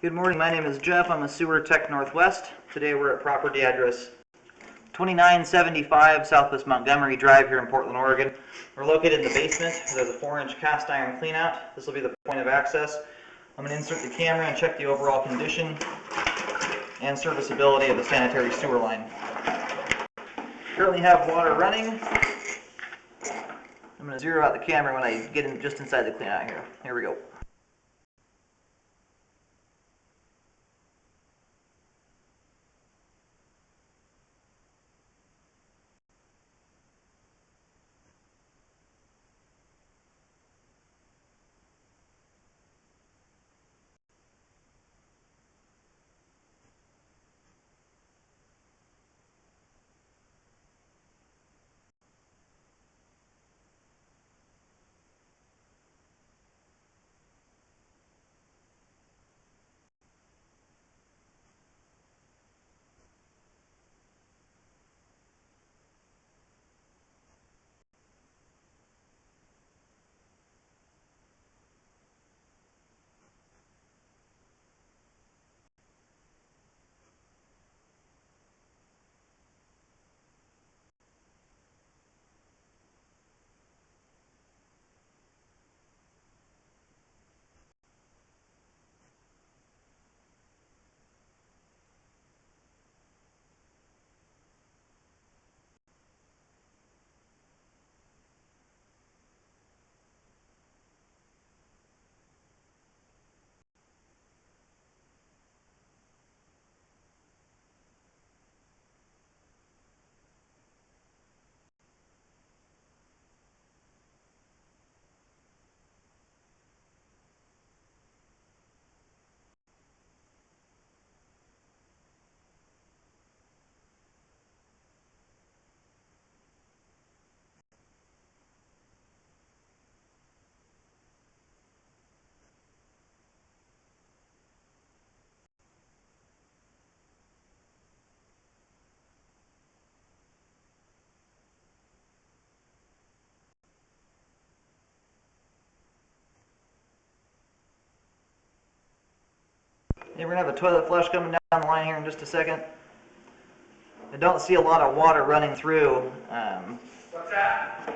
Good morning, my name is Jeff. I'm a sewer tech Northwest. Today we're at property address 2975 Southwest Montgomery Drive here in Portland, Oregon. We're located in the basement. There's a 4-inch cast iron cleanout. This will be the point of access. I'm going to insert the camera and check the overall condition and serviceability of the sanitary sewer line. Currently have water running. I'm going to zero out the camera when I get in just inside the cleanout here. Here we go. Yeah, we're going to have a toilet flush coming down the line here in just a second. I don't see a lot of water running through. What's that?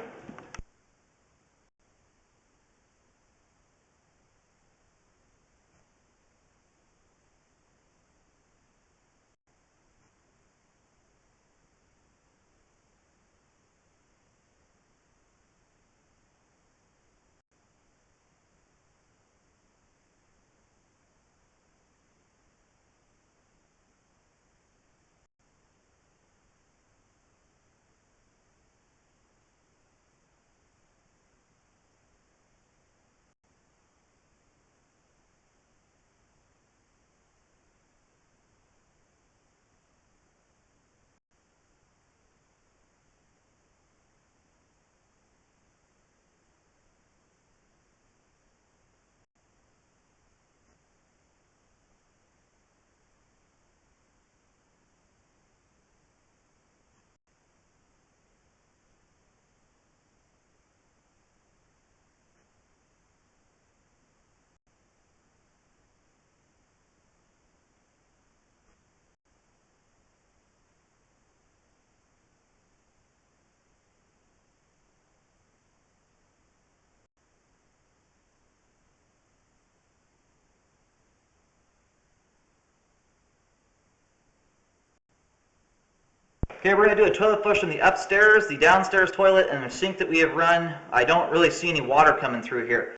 Okay, we're going to do a toilet flush from the upstairs, the downstairs toilet, and the sink that we have run. I don't really see any water coming through here.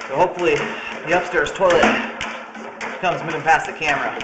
So hopefully the upstairs toilet comes moving past the camera.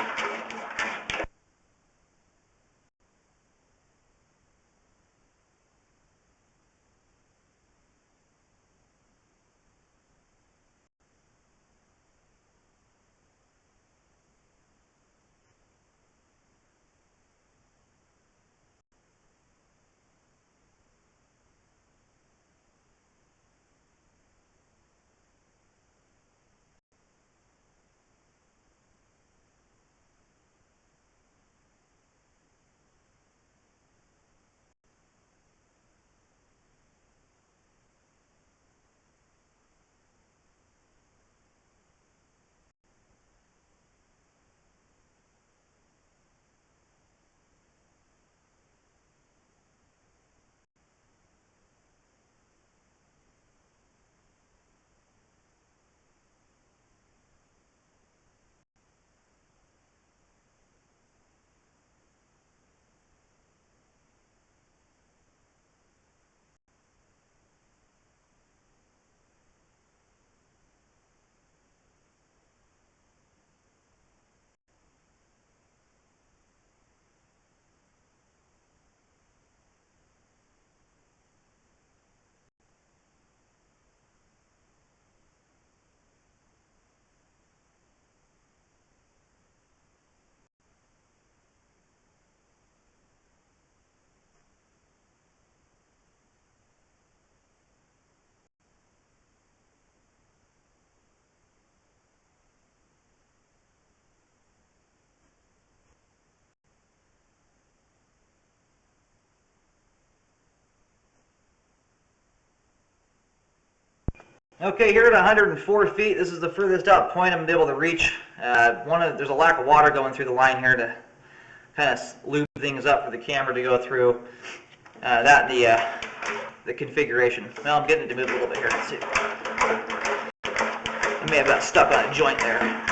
Okay, here at 104 feet, this is the furthest out point I'm going to be able to reach. There's a lack of water going through the line here to kind of lube things up for the camera to go through. The configuration. Well, I'm getting it to move a little bit here. Let's see. I may have got stuck on a joint there.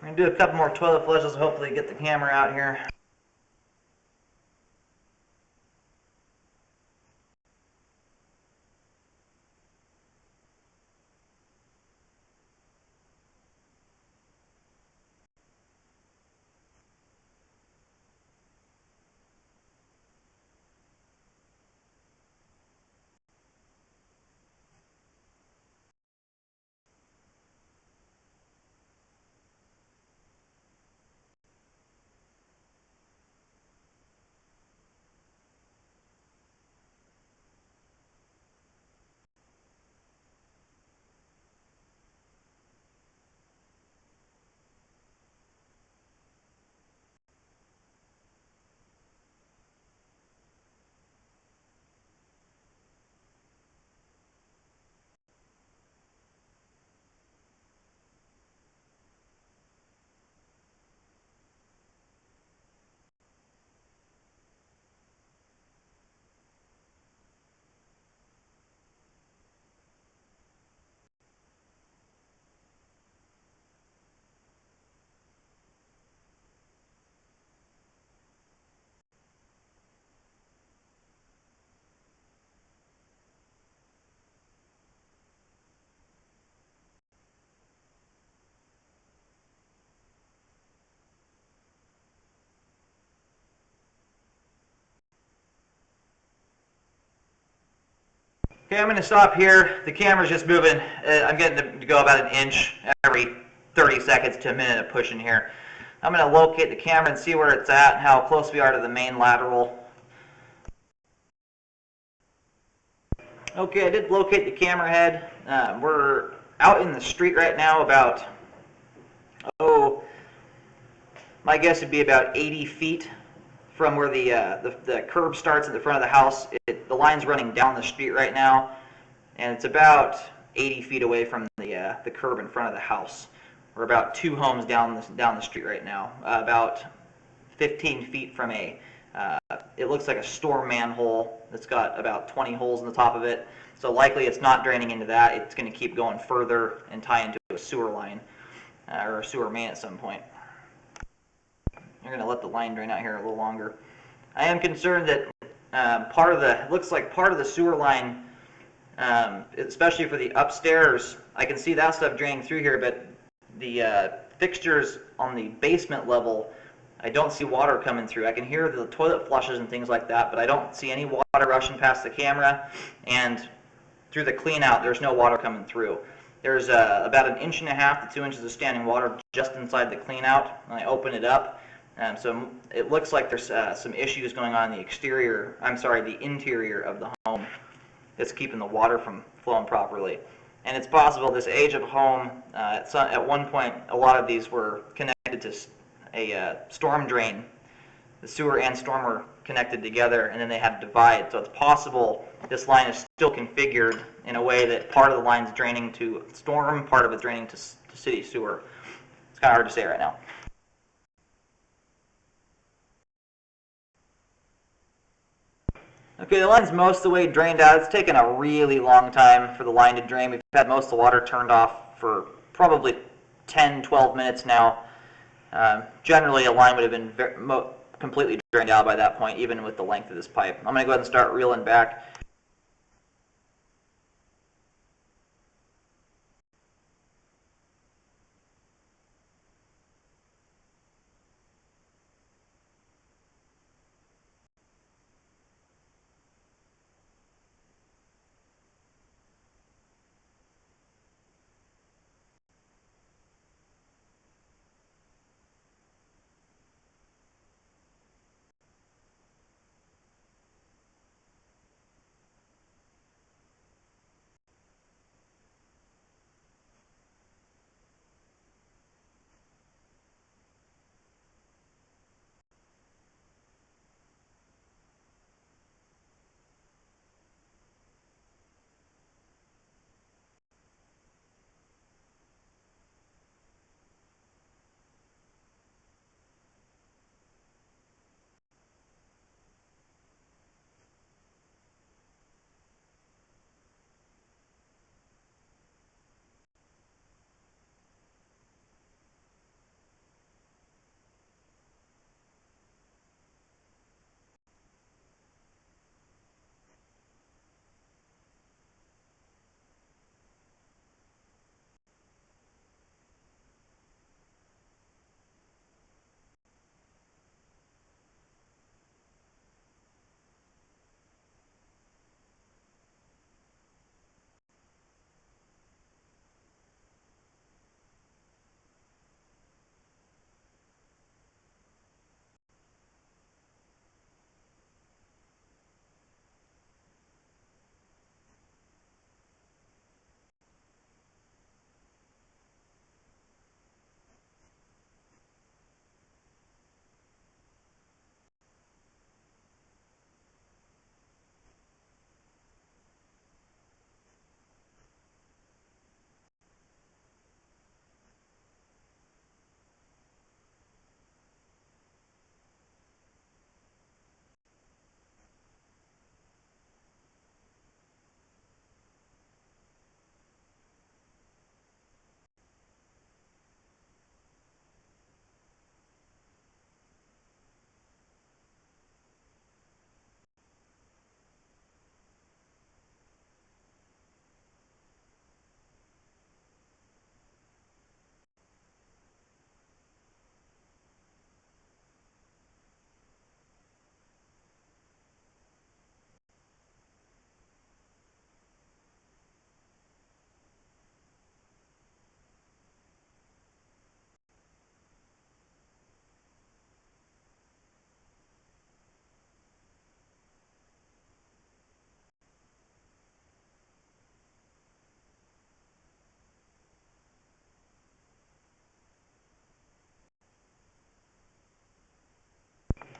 I'm going to do a couple more toilet flushes, hopefully get the camera out here. Okay, I'm going to stop here. The camera's just moving. I'm getting to go about an inch every 30 seconds to a minute of pushing here. I'm going to locate the camera and see where it's at and how close we are to the main lateral. Okay, I did locate the camera head. We're out in the street right now about, my guess would be about 80 feet from where the curb starts at the front of the house. The line's running down the street right now, and it's about 80 feet away from the curb in front of the house. We're about 2 homes down the street right now, about 15 feet from it looks like a storm manhole that's got about 20 holes in the top of it. So likely it's not draining into that. It's going to keep going further and tie into a sewer line or a sewer main at some point. You're going to let the line drain out here a little longer. I am concerned that it looks like part of the sewer line, especially for the upstairs, I can see that stuff draining through here, but the fixtures on the basement level, I don't see water coming through. I can hear the toilet flushes and things like that, but I don't see any water rushing past the camera, and through the clean out, there's no water coming through. There's about 1.5 inches to 2 inches of standing water just inside the clean out when I open it up. So it looks like there's some issues going on in the interior of the home that's keeping the water from flowing properly. And it's possible this age of home, at one point, a lot of these were connected to a storm drain. The sewer and storm were connected together, and then they had to divide. So it's possible this line is still configured in a way that part of the line's draining to storm, part of it's draining to city sewer. It's kind of hard to say right now. Okay, the line's most of the way drained out. It's taken a really long time for the line to drain. We've had most of the water turned off for probably 10, 12 minutes now. Generally, a line would have been completely drained out by that point, even with the length of this pipe. I'm going to go ahead and start reeling back.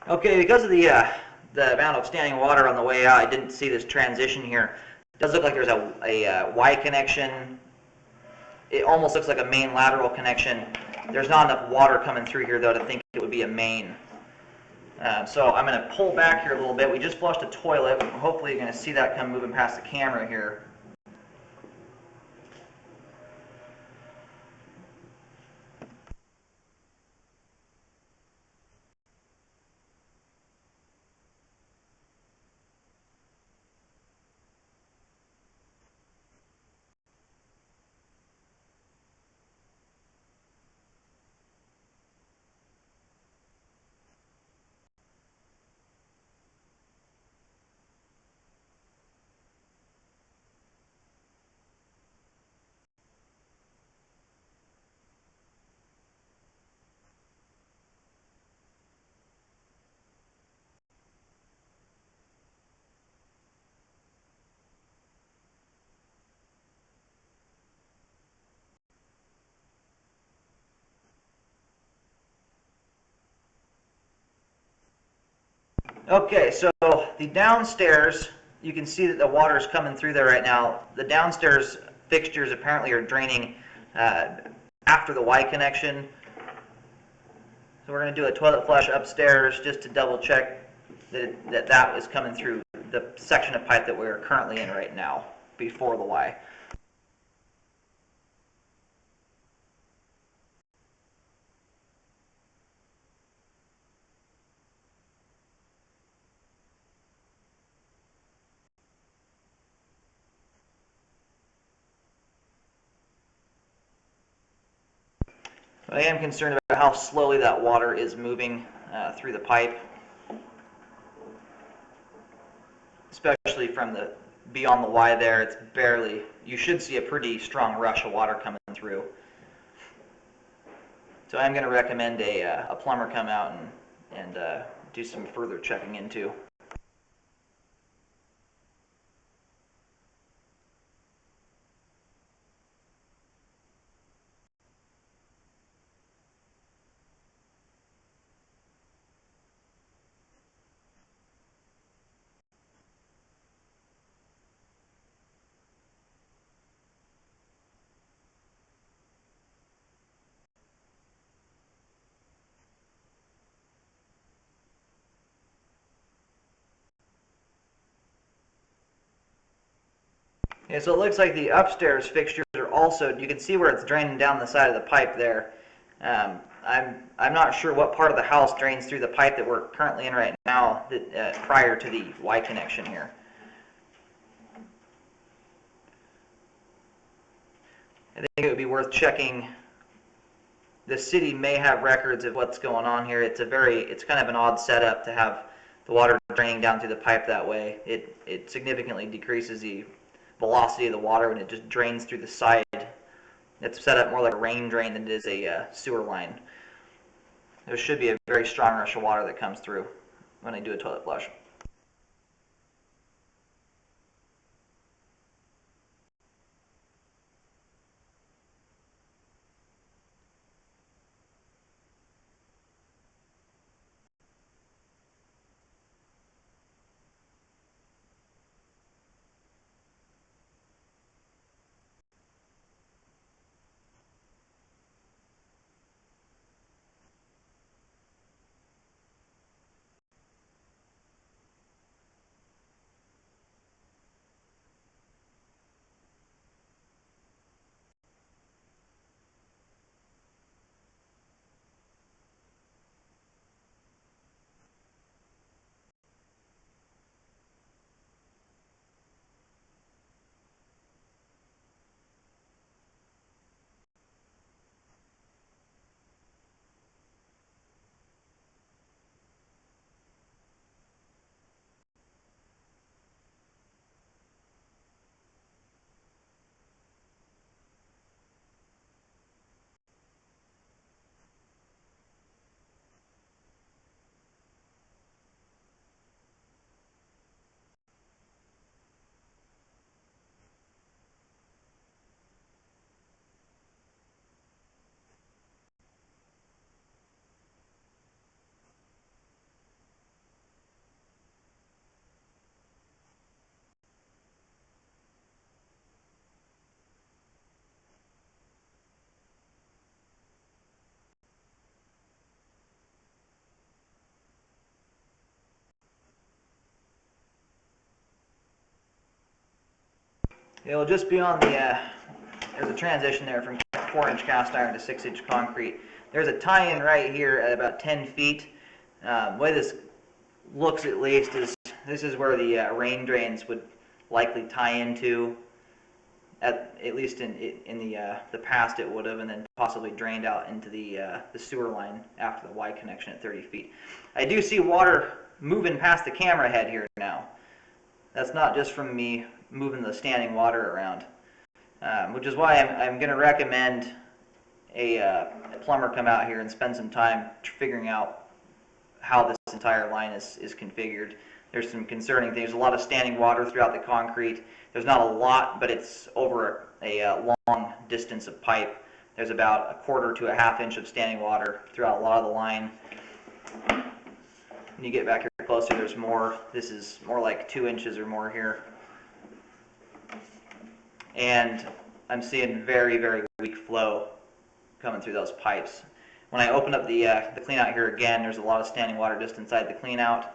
Okay, because of the amount of standing water on the way out, I didn't see this transition here. It does look like there's a Y connection. It almost looks like a main lateral connection. There's not enough water coming through here, though, to think it would be a main. So I'm going to pull back here a little bit. We just flushed a toilet. Hopefully you're going to see that come moving past the camera here. Okay, so the downstairs, you can see that the water is coming through there right now. The downstairs fixtures apparently are draining after the Y connection. So we're going to do a toilet flush upstairs just to double check that is coming through the section of pipe that we're currently in right now before the Y. I am concerned about how slowly that water is moving through the pipe, especially from the beyond the Y there. It's barely, you should see a pretty strong rush of water coming through. So I'm going to recommend a plumber come out and do some further checking into. Yeah, so it looks like the upstairs fixtures are also, you can see where it's draining down the side of the pipe there. I'm not sure what part of the house drains through the pipe that we're currently in right now prior to the Y connection here. I think it would be worth checking. The city may have records of what's going on here. It's kind of an odd setup to have the water draining down through the pipe that way. It significantly decreases the velocity of the water when it just drains through the side. It's set up more like a rain drain than it is a sewer line. There should be a very strong rush of water that comes through when I do a toilet flush. It'll just be on the, there's a transition there from 4-inch cast iron to 6-inch concrete. There's a tie-in right here at about 10 feet. The way this looks at least is this is where the rain drains would likely tie into. At least in the past it would have, and then possibly drained out into the sewer line after the Y connection at 30 feet. I do see water moving past the camera head here now. That's not just from me moving the standing water around, which is why I'm going to recommend a plumber come out here and spend some time figuring out how this entire line is configured. There's some concerning things. There's a lot of standing water throughout the concrete. There's not a lot, but it's over a long distance of pipe. There's about 1/4 to 1/2 inch of standing water throughout a lot of the line. When you get back here closer, there's more. This is more like 2 inches or more here. And I'm seeing very, very weak flow coming through those pipes. When I open up the clean out here again, there's a lot of standing water just inside the clean out.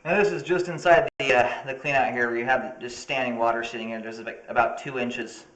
Now this is just inside the clean out here where you have just standing water sitting here. There's about 2 inches